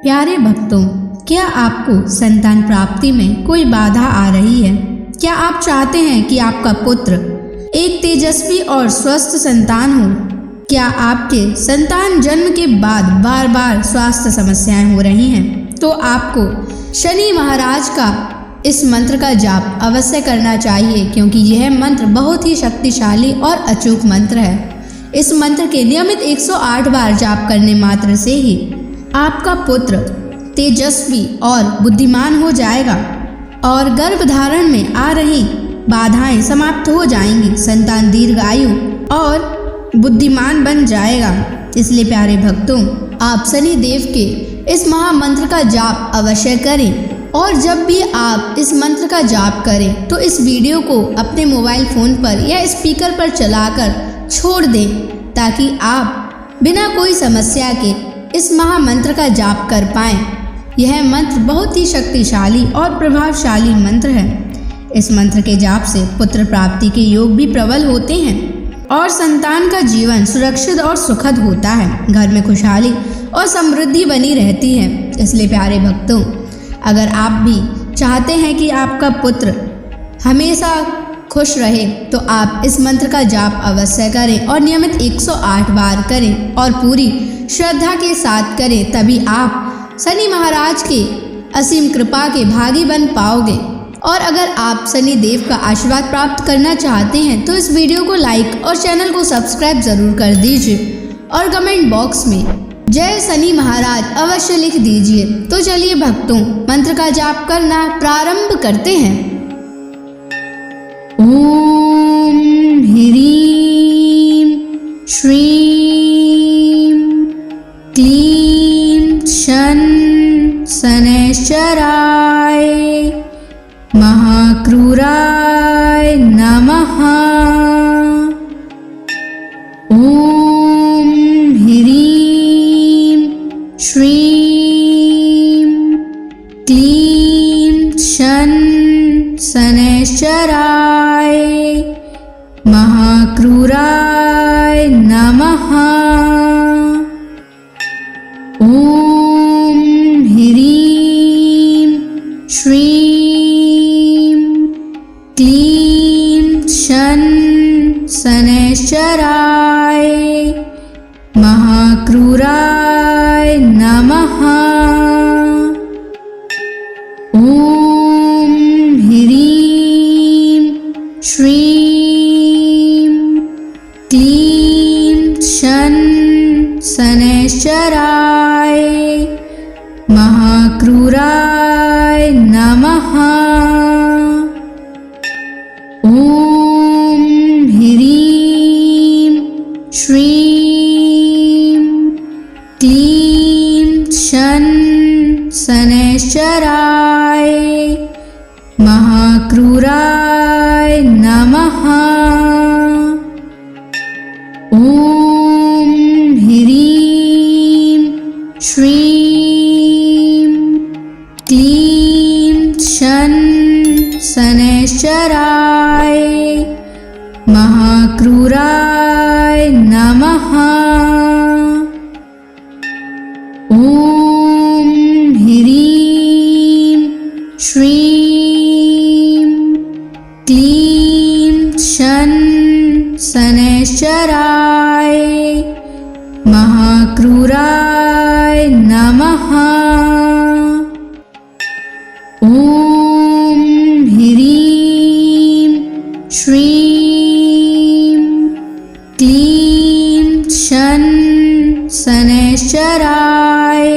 प्यारे भक्तों, क्या आपको संतान प्राप्ति में कोई बाधा आ रही है? क्या आप चाहते हैं कि आपका पुत्र एक तेजस्वी और स्वस्थ संतान हो? क्या आपके संतान जन्म के बाद बार बार स्वास्थ्य समस्याएं हो रही हैं? तो आपको शनि महाराज का इस मंत्र का जाप अवश्य करना चाहिए, क्योंकि यह मंत्र बहुत ही शक्तिशाली और अचूक मंत्र है। इस मंत्र के नियमित 108 बार जाप करने मात्र से ही आपका पुत्र तेजस्वी और बुद्धिमान हो जाएगा और गर्भधारण में आ रही बाधाएं समाप्त हो जाएंगी। संतान दीर्घायु और बुद्धिमान बन जाएगा। इसलिए प्यारे भक्तों, आप शनि देव के इस महामंत्र का जाप अवश्य करें। और जब भी आप इस मंत्र का जाप करें तो इस वीडियो को अपने मोबाइल फोन पर या स्पीकर पर चलाकर छोड़ दें, ताकि आप बिना कोई समस्या के इस महामंत्र का जाप कर पाएं। यह मंत्र बहुत ही शक्तिशाली और प्रभावशाली मंत्र है। इस मंत्र के जाप से पुत्र प्राप्ति के योग भी प्रबल होते हैं और संतान का जीवन सुरक्षित और सुखद होता है। घर में खुशहाली और समृद्धि बनी रहती है। इसलिए प्यारे भक्तों, अगर आप भी चाहते हैं कि आपका पुत्र हमेशा खुश रहे, तो आप इस मंत्र का जाप अवश्य करें और नियमित 108 बार करें और पूरी श्रद्धा के साथ करें। तभी आप शनि महाराज के असीम कृपा के भागी बन पाओगे। और अगर आप शनि देव का आशीर्वाद प्राप्त करना चाहते हैं तो इस वीडियो को लाइक और चैनल को सब्सक्राइब जरूर कर दीजिए और कमेंट बॉक्स में जय शनि महाराज अवश्य लिख दीजिए। तो चलिए भक्तों, मंत्र का जाप करना प्रारंभ करते हैं। ओम ह्रीं श्रीं क्लीं शन शनैश्चराय महाक्रूराय नमः। ओम ह्रीं श्रीं क्लीं शन शनैश्चराय महाक्रूराय नमः। ओम ह्रीं श्रीं क्लीं शन शनैश्चराय महाक्रूराय नमः। ओम ह्रीं श्रीं क्लीं शन शनैश्चराय महाक्रूराय नमः। ओम ह्रीं श्रीं क्लीं शन शनैश्चराय महाक्रूराय नमः। ओम ह्रीं श्रीं क्लीं शन शनैश्चराय महाक्रूराय नमः। ओम ह्रीं श्रीं क्लीं शन शनैश्चराय महाक्रूराय नमः। ओम ह्रीं श्रीं क्लीं शन शनैश्चराय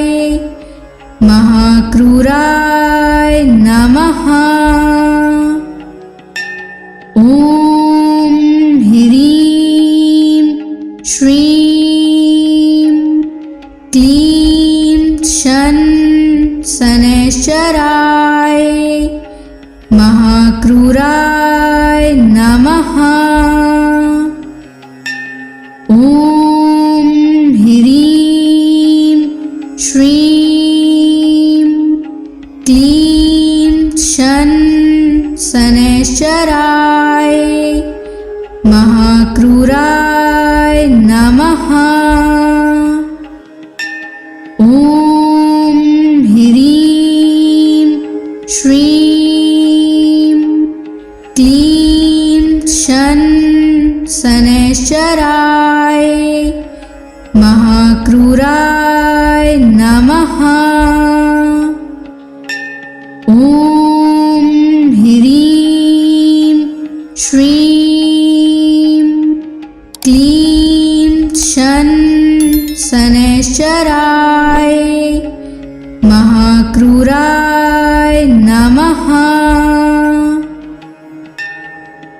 महाक्रूराय नमः। ओम ह्रीं श्रीं क्लीं शन शनैश्चराय महाक्रूराय नमः। ओम ह्रीं श्रीं क्लीं शन शनैश्चराय महाक्रूराय नमः। ओम शनैश्चराय महाक्रूराय नमः। ॐ ह्रीं श्रीं क्लीं शनैश्चराय महाक्रूराय नमः।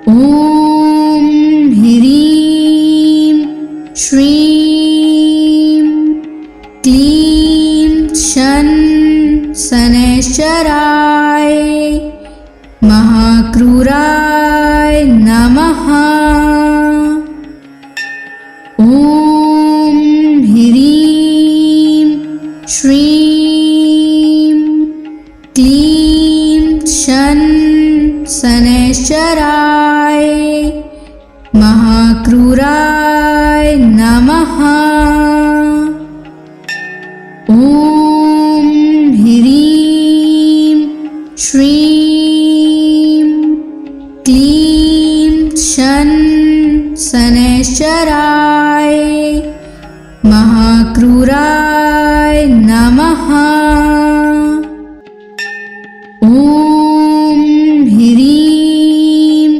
ॐ ह्रीं श्रीं क्लीं शनैश्चराय महाक्रूराय नमः। ॐ ह्रीं श्रीं क्लीं शनैश्चराय महाक्रूराय नमः। ॐ ह्रीं श्रीं क्लीं शनैश्चराय महाक्रूराय नमः। ॐ ह्रीं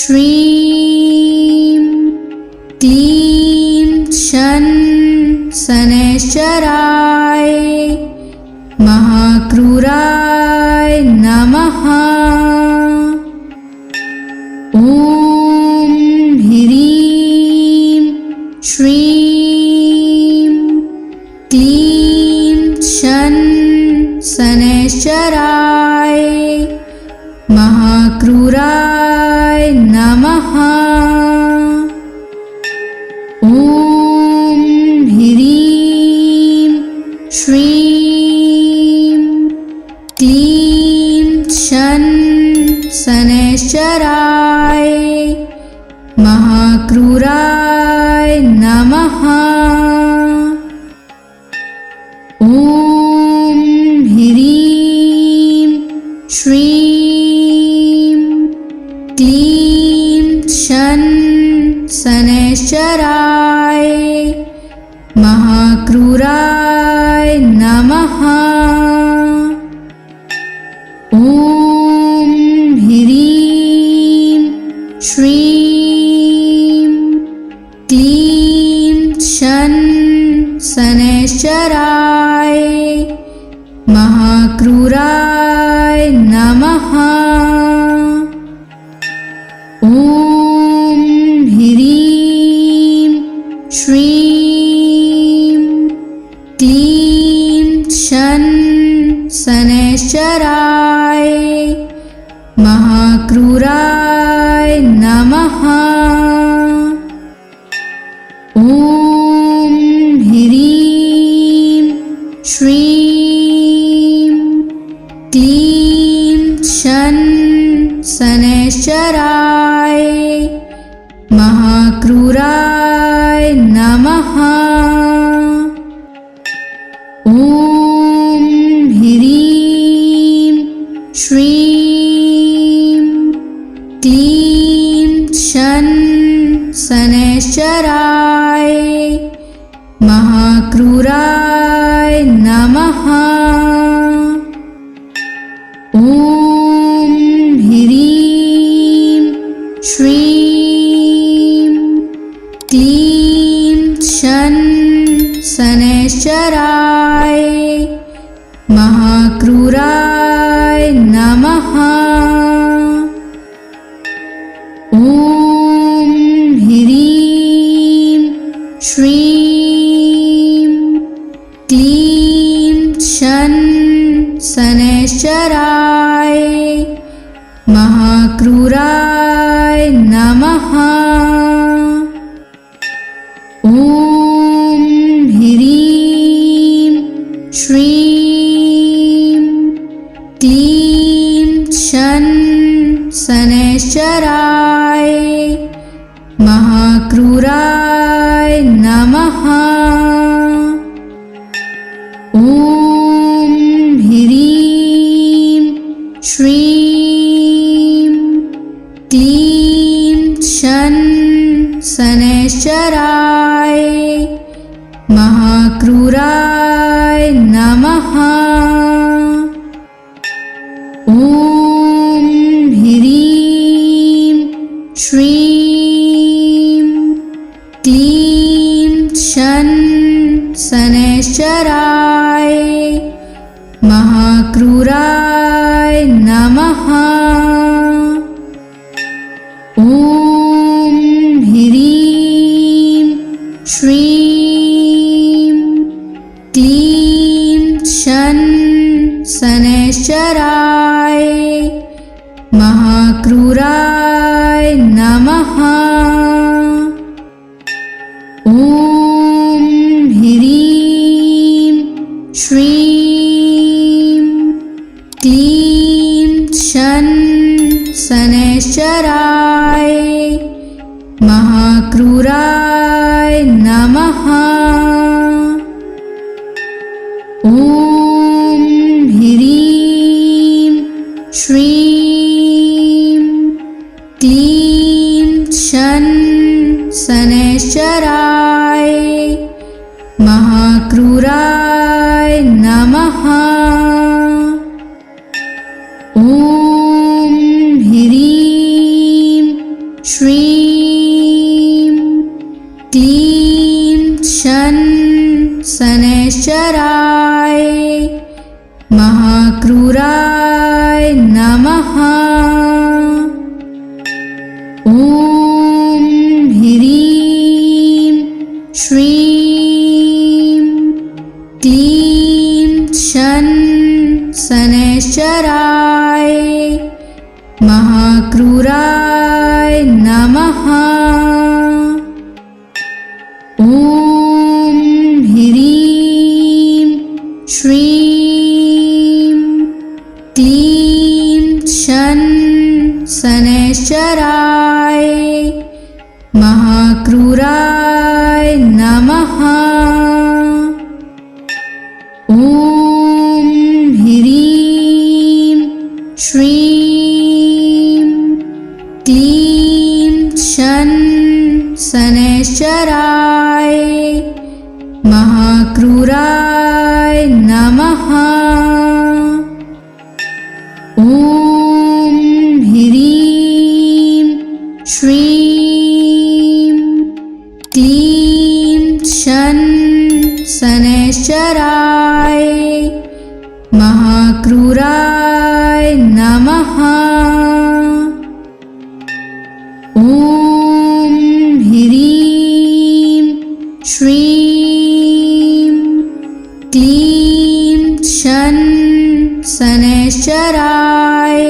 श्रीं क्लीं शनैश्चराय महाक्रूराय नमः। ॐ ह्रीं श्रीं क्लीं शनैश्चराय महाक्रूराय नमः। ॐ ह्रीं श्रीं क्लीं शनैश्चराय महाक्रूराय नमः। ॐ ह्रीं श्रीं क्लीं शनैश्चराय महाक्रूराय नमः। ॐ ह्रीं श्रीं क्लीं शनैश्चराय महाक्रूराय नमः। ॐ ह्रीं श्रीं क्लीं शनैश्चराय महाक्रूराय नमः। ॐ ह्रीं श्रीं क्लीं शनैश्चराय महाक्रूराय नमः। ॐ ह्रीं श्रीं क्लीं शनैश्चराय महाक्रूराय नमः। ॐ ह्रीं श्रीं क्लीं शनैश्चराय महाक्रूराय नमः। ॐ ह्रीं श्रीं क्लीं शनैश्चराय महाक्रूराय नमः। ॐ ह्रीं श्रीं क्लीं शनैश्चराय महाक्रूराय नमः। ॐ ह्रीं श्रीं क्लीं शनैश्चराय महाक्रूराय नमः। ॐ ह्रीं श्रीं क्लीं शन शनैश्चराय महाक्रूराय नमः। ॐ ह्रीं श्रीं क्लीं शन शनैश्चराय महाक्रूराय नमः। ॐ ह्रीं श्रीं क्लीं शन शनैश्चराय महाक्रूराय नमः। ॐ ह्रीं श्रीं क्लीं शन शनैश्चराय महाक्रूराय नमः। ॐ ह्रीं श्रीं क्लीं शन शनैश्चराय महाक्रूराय नमः। ॐ ह्रीं श्रीं क्लीं शन शनैश्चराय महाक्रूराय नमः। ॐ ह्रीं श्रीं क्लीं शन शनैश्चराय महाक्रूराय नमः। ॐ ह्रीं श्रीं क्लीं शन शनैश्चराय महाक्रूराय नमः। ॐ ह्रीं श्रीं क्लीं शन शनैश्चराय महाक्रूराय नमः। ॐ ह्रीं श्रीं क्लीं शन शनैश्चराय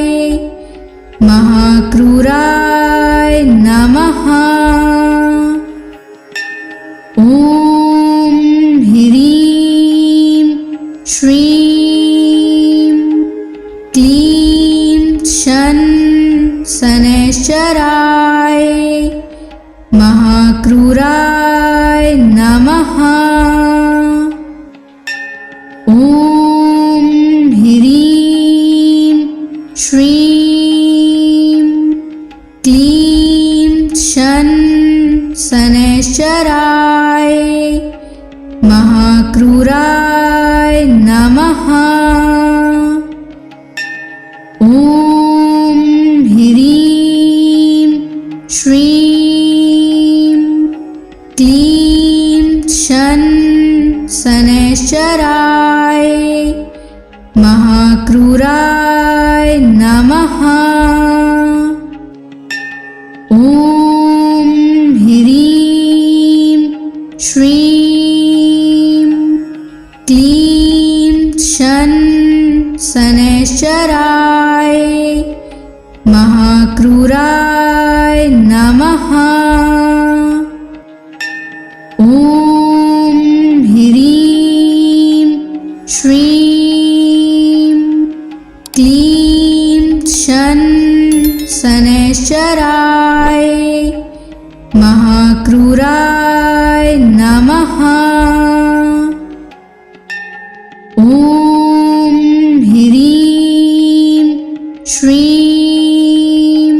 महाक्रूराय नमः। ॐ ह्रीं श्रीं क्लीं शन शनैश्चराय महाक्रूराय नमः। ॐ ह्रीं श्रीं क्लीं शन शनैश्चराय महाक्रूराय नमः। ॐ ह्रीं श्रीं क्लीं शन शनैश्चराय महाक्रूराय नमः। ॐ ह्रीं श्रीं क्लीं शन शनैश्चराय महाक्रूराय नमः। ॐ ह्रीं श्रीं क्लीं शन शनैश्चराय महाक्रूराय नमः। ॐ ह्रीं श्रीं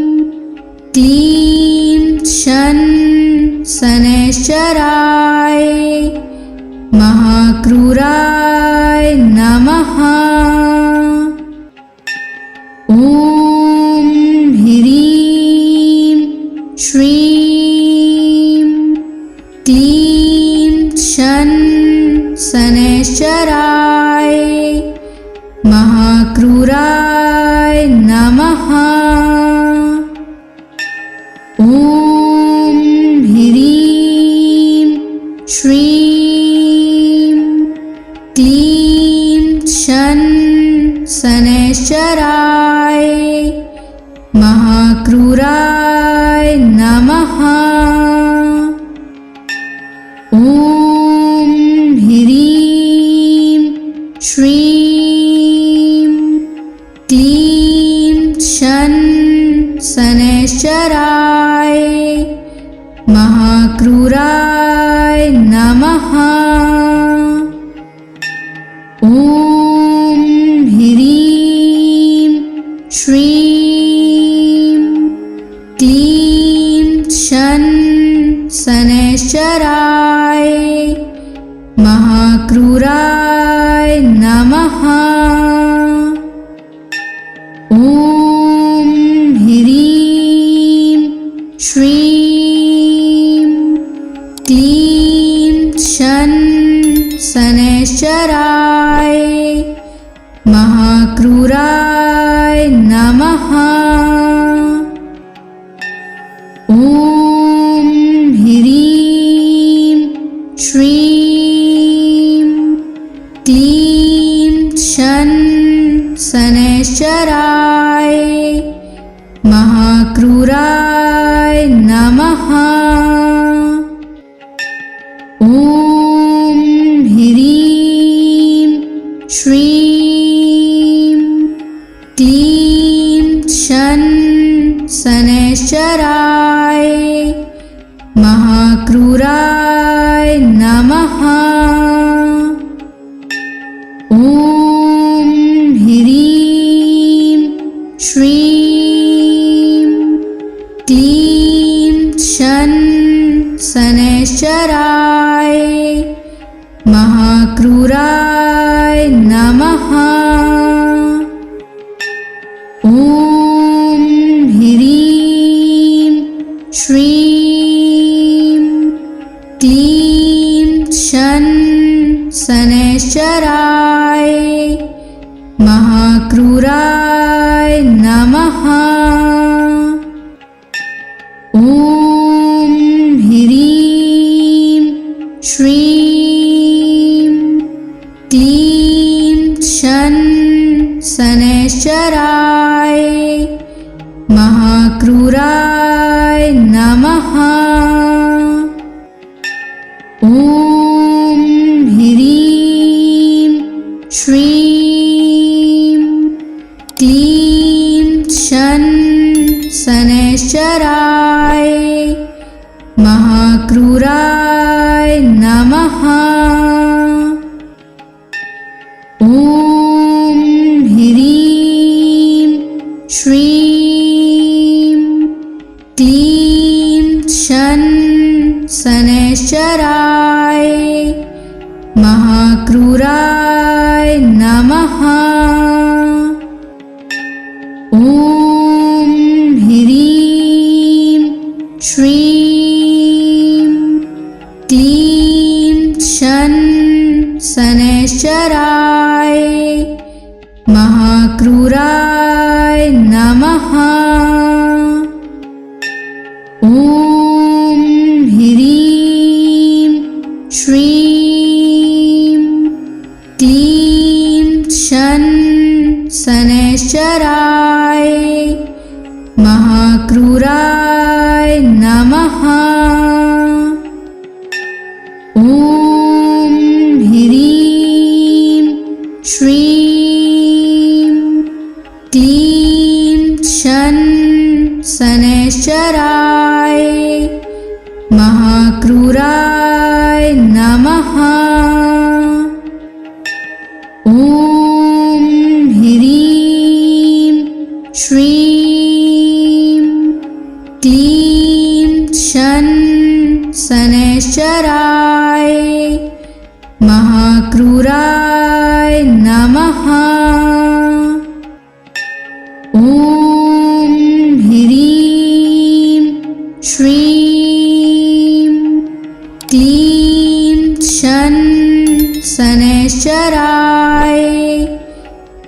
क्लीं शन क्लीं शन शनैश्चराय महाक्रूराय नमः। ॐ ह्रीं श्रीं क्लीं शन शनैश्चराय महाक्रूराय नमः। ॐ ह्रीं श्रीं क्लीं शन शनैश्चराय महाक्रूराय नमः। ॐ ह्रीं श्रीं क्लीं शन शनैश्चराय महाक्रूराय नमः। ॐ ह्रीं श्रीं क्लीं शन शनैश्चराय महाक्रूराय नमः। ॐ ह्रीं श्रीं क्लीं शन शनैश्चराय महाक्रूराय नमः। ॐ ह्रीं श्रीं क्लीं शन शनैश्चराय महाक्रूराय नमः। ॐ ह्रीं श्रीं क्लीं शन शनैश्चराय महाक्रूराय नमः। ॐ ह्रीं श्रीं क्लीं शन शनैश्चराय महाक्रूराय नमः। ॐ ह्रीं श्रीं क्लीं शन शनैश्चराय महाक्रूराय नमः। ॐ ह्रीं श्रीं क्लीं शन शनैश्चराय महाक्रूराय नमः। ॐ ह्रीं श्रीं क्लीं शन शनैश्चराय महाक्रूराय नमः। ॐ ह्रीं श्रीं क्लीं शन शनैश्चराय महाक्रूराय नमः। ॐ ह्रीं श्रीं क्लीं शन शनैश्चराय महाक्रूराय नमः। ॐ ह्रीं श्रीं क्लीं शन शनैश्चराय महाक्रूराय नमः। ॐ ह्रीं श्रीं क्लीं शन शनैश्चराय महाक्रूराय नमः। ॐ ह्रीं श्रीं क्लीं शन शनैश्चराय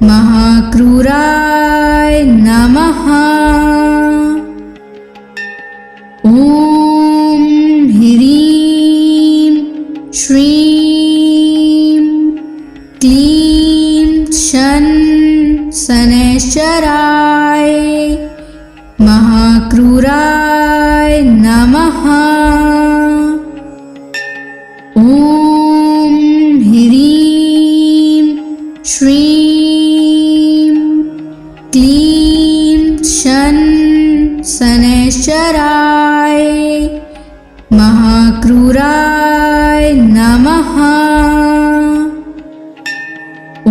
महाक्रूराय नमः। ॐ ह्रीं श्रीं क्लीं शन शनैश्चराय महाक्रूराय नमः। ॐ ह्रीं श्रीं क्लीं शन शनैश्चराय महाक्रूराय नमः। ॐ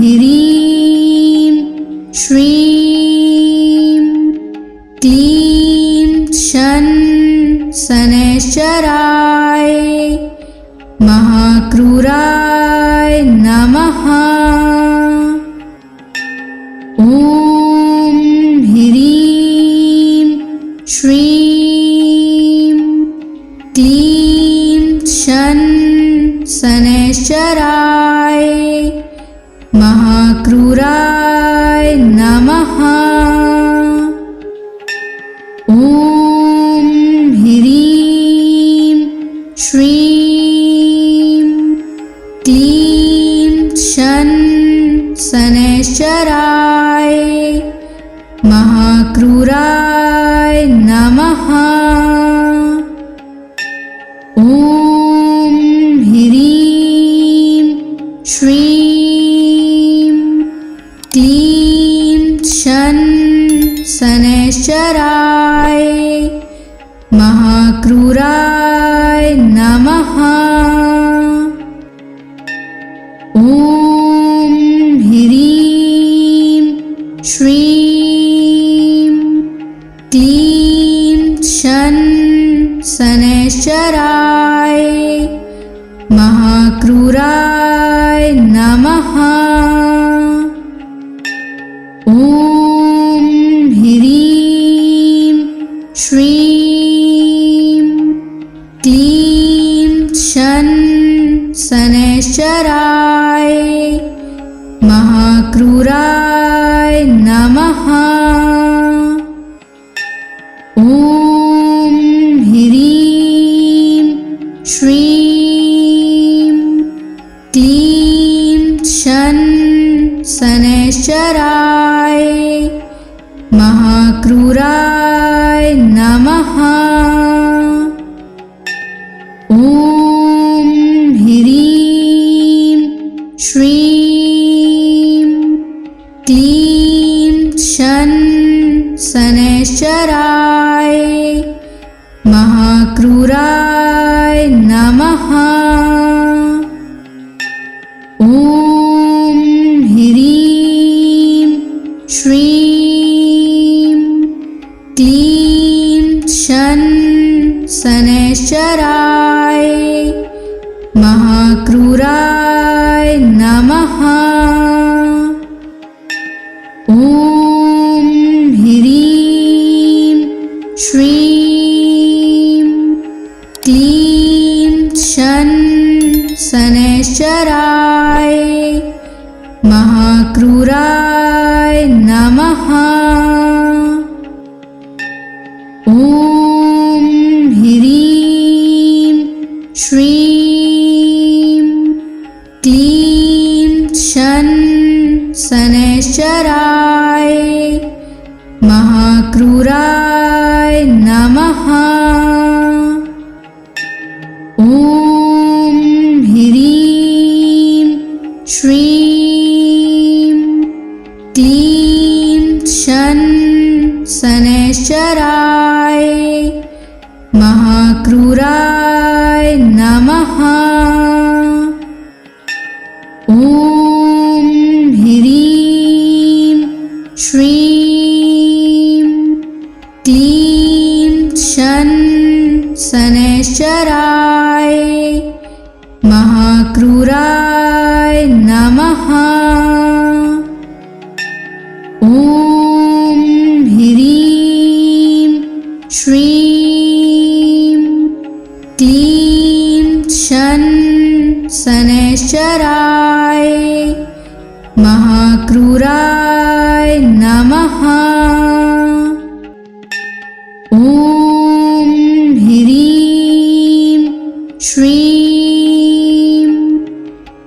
ह्रीं श्रीं क्लीं शन शनैश्चराय महाक्रूराय नमः। ॐ ह्रीं श्रीं क्लीं शन शनैश्चराय महाक्रूराय नमः। ॐ ह्रीं श्रीं क्लीं शन शनैश्चराय महाक्रूराय नमः। ॐ ह्रीं श्रीं क्लीं शन शनैश्चराय महाक्रूराय नमः। ॐ ह्रीं श्रीं क्लीं शन शनैश्चराय महाक्रूराय नमः। ॐ ह्रीं श्रीं क्लीं शन शनैश्चराय महाक्रूराय नमः। ॐ ह्रीं श्रीं क्लीं शन शनैश्चराय महाक्रूराय नमः। ॐ ह्रीं श्रीं क्लीं शन शनैश्चराय महाक्रूराय नमः। ॐ ह्रीं श्रीं क्लीं शन शनैश्चराय महाक्रूराय नमः। ॐ ह्रीं श्रीं क्लीं शन शनैश्चराय महाक्रूराय नमः। ॐ ह्रीं श्रीं क्लीं शन शनैश्चराय महाक्रूराय नमः। ॐ ह्रीं श्रीं क्लीं शन शनैश्चराय महाक्रूराय नमः। ॐ ह्रीं श्रीं क्लीं शन शनैश्चराय महाक्रूराय नमः। ॐ ह्रीं श्रीं क्लीं शन शनैश्चराय महाक्रूराय नमः। ॐ ह्रीं श्रीं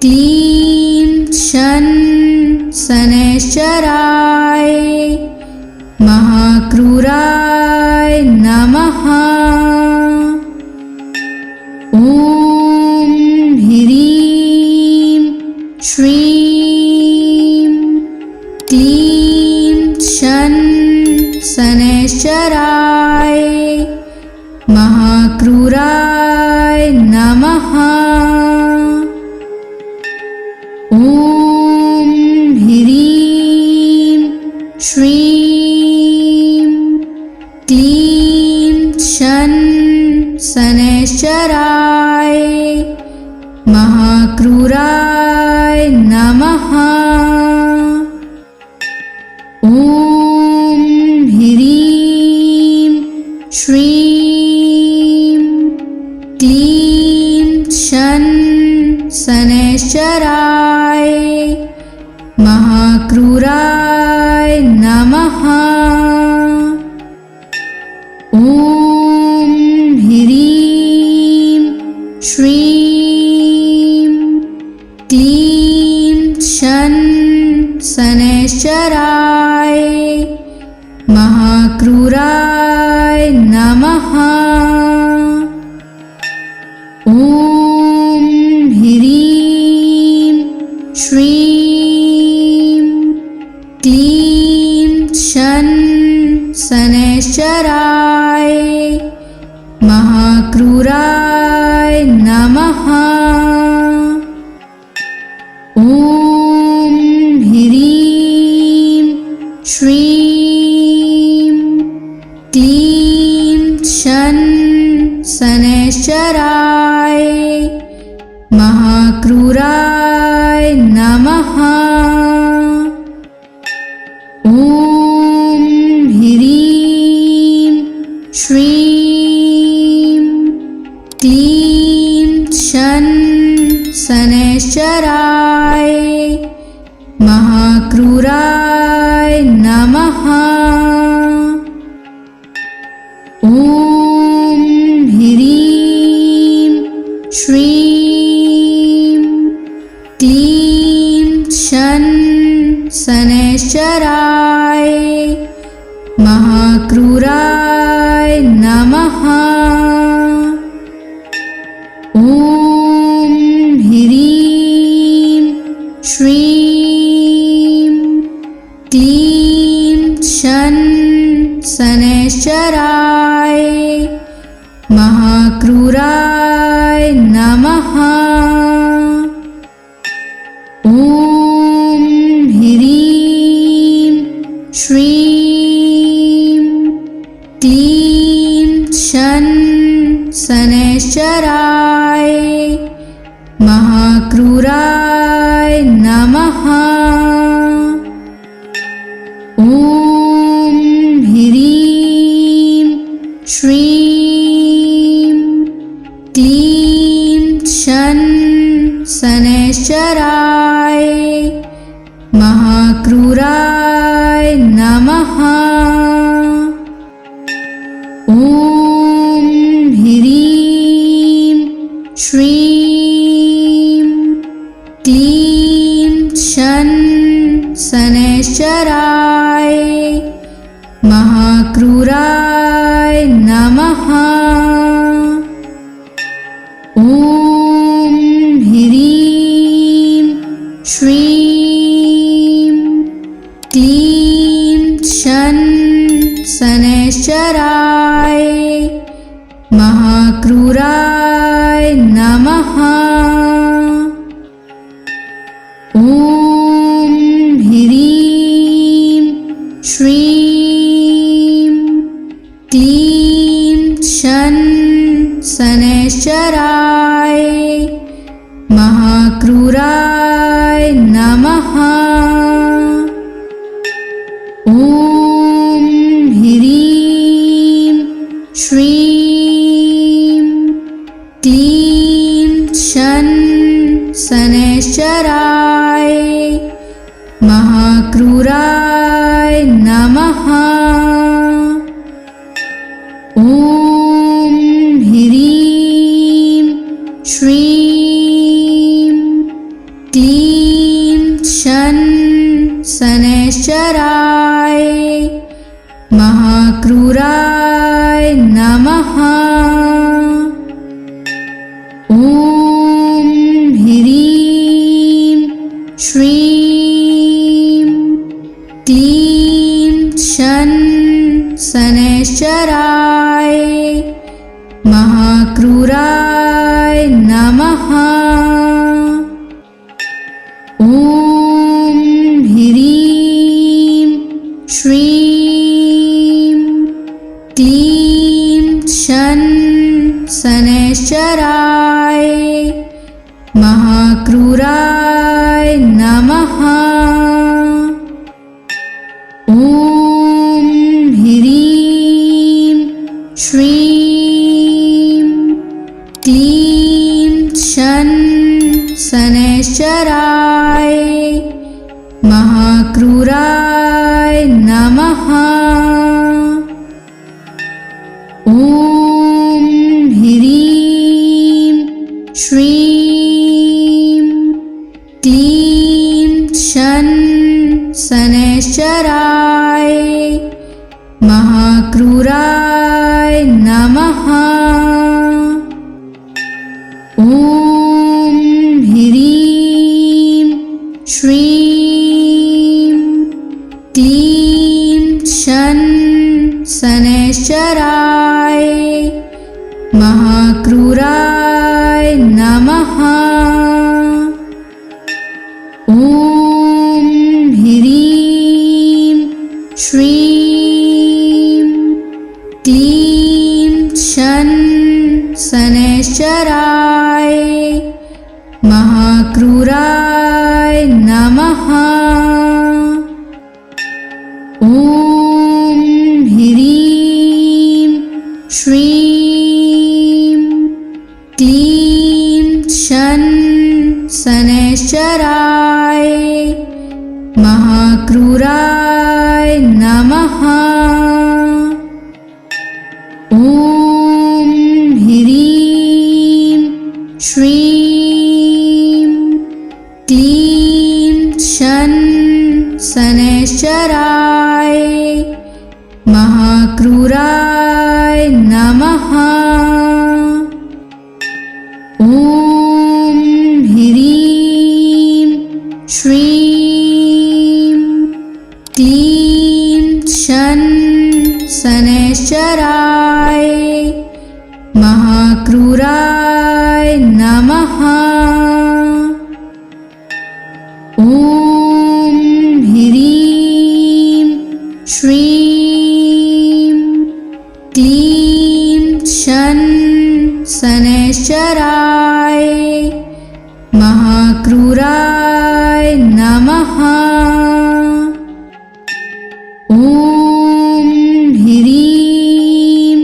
क्लीं शन शनैश्चराय महाक्रूराय नमः। ॐ ह्रीं श्रीं क्लीं शन शनैश्चराय महाक्रूराय नमः। ॐ ह्रीं श्रीं क्लीं शन शनैश्चराय महाक्रूराय नमः। ॐ ह्रीं श्रीं क्लीं शन शनैश्चराय महाक्रूराय नमः। ॐ ह्रीं श्रीं क्लीं शन शनैश्चराय महाक्रूराय नमः। ॐ ह्रीं श्रीं क्लीं शन शनैश्चराय महाक्रूराय नमः। ॐ ह्रीं श्रीं क्लीं शन शनैश्चराय महाक्रूराय नमः। ॐ ह्रीं श्रीं क्लीं शन शनैश्चराय महाक्रूराय नमः। ॐ ह्रीं श्रीं क्लीं शन शनैश्चराय महाक्रूराय नमः। ॐ ह्रीं श्रीं क्लीं शन शनैश्चराय महाक्रूराय नमः। ॐ ह्रीं श्रीं क्लीं शन शनैश्चराय महाक्रूराय नमः। ॐ ह्रीं श्रीं क्लीं शन शनैश्चराय महाक्रूराय नमः। ॐ ह्रीं श्रीं क्लीं शन शनैश्चराय महाक्रूराय नमः। ॐ ह्रीं श्रीं क्लीं शन शनैश्चराय महाक्रूराय नमः। ॐ ह्रीं श्रीं क्लीं शन शनैश्चराय महाक्रूराय नमः। ॐ ह्रीं श्रीं शन शनैश्चराय महाक्रूराय नमः। ॐ ह्रीं श्रीं क्लीं शन शनैश्चराय महाक्रूराय नमः। ॐ ह्रीं श्रीं क्लीं शन शनैश्चराय महाक्रूराय नमः। ॐ ह्रीं श्रीं क्लीं शन शनैश्चराय महाक्रूराय नमः। ॐ ह्रीं श्रीं क्लीं शन शनैश्चराय महाक्रूराय नमः। ॐ ह्रीं श्रीं क्लीं शन शनैश्चराय महाक्रूराय नमः। ॐ ह्रीं श्रीं क्लीं शन शनैश्चराय महाक्रूराय नमः। ॐ ह्रीं श्रीं क्लीं शन शनैश्चराय महाक्रूराय नमः। ॐ ह्रीं श्रीं क्लीं शन शनैश्चराय महाक्रूराय नमः। ॐ ह्रीं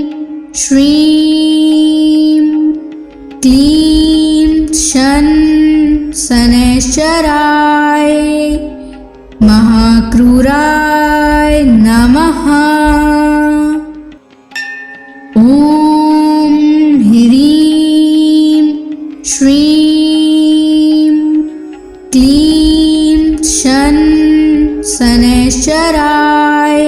श्रीं क्लीं शन शनैश्चराय महाक्रूराय नमः। ॐ ह्रीं श्रीं क्लीं शन शनैश्चराय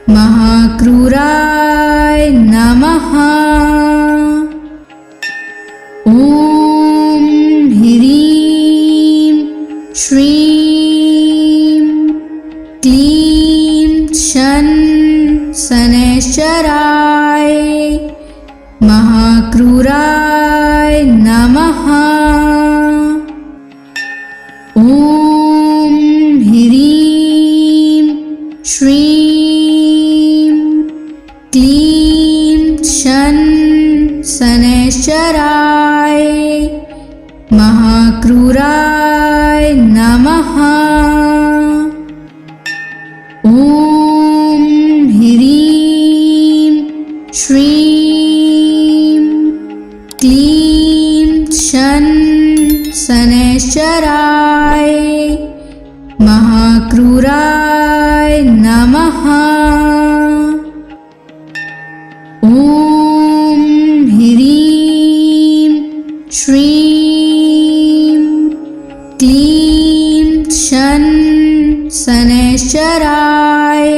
महाक्रूराय नमः। ॐ ह्रीं श्रीं क्लीं शन शनैश्चराय महाक्रूराय नमः। ॐ ह्रीं श्रीं क्लीं शन शनैश्चराय महाक्रूराय नमः। ॐ ह्रीं श्रीं क्लीं शन शनैश्चराय महाक्रूराय नमः। ॐ ह्रीं श्रीं क्लीं शन शनैश्चराय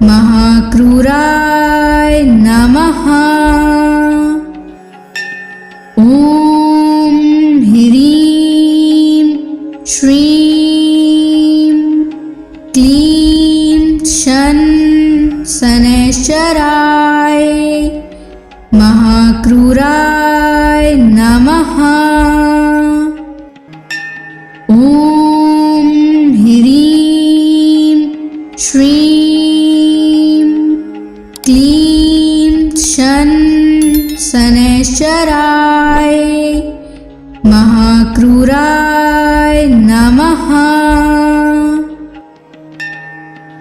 महाक्रूराय नमः। ॐ ह्रीं श्रीं क्लीं शन शनैश्चराय महाक्रूराय नमः। ॐ ह्रीं श्रीं क्लीं शन शनैश्चराय महाक्रूराय नमः।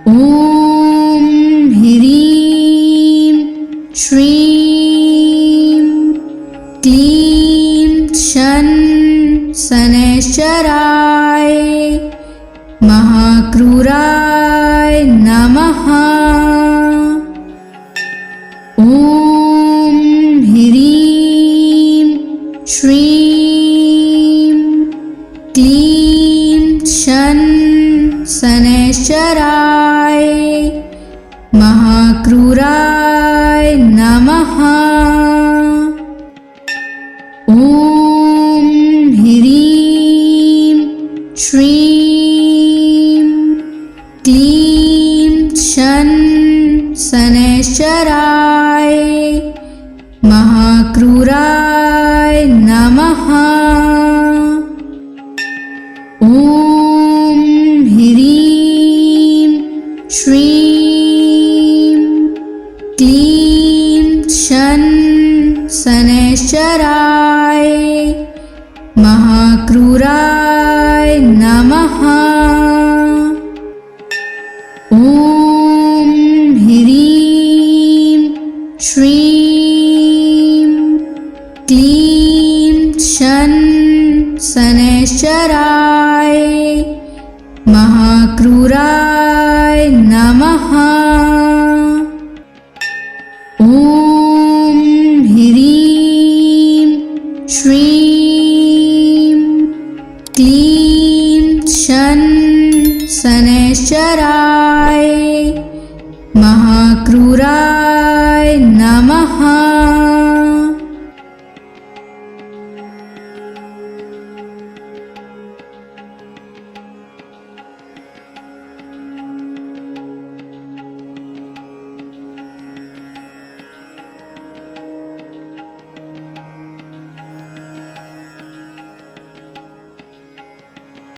ॐ ह्रीं श्रीं क्लीं शन शनैश्चराय महाक्रूराय नमः। ॐ ह्रीं श्रीं क्लीं शन शनैश्चराय महाक्रूराय नमः। ॐ ह्रीं श्रीं क्लीं शन शनैश्चराय महाक्रूराय नमः। ॐ ह्रीं श्रीं क्लीं शन शनैश्चराय महाक्रूराय नमः। ॐ ह्रीं श्रीं क्लीं शन शनैश्चराय महाक्रूराय नमः। ॐ ह्रीं श्रीं क्लीं शन शनैश्चराय महाक्रूराय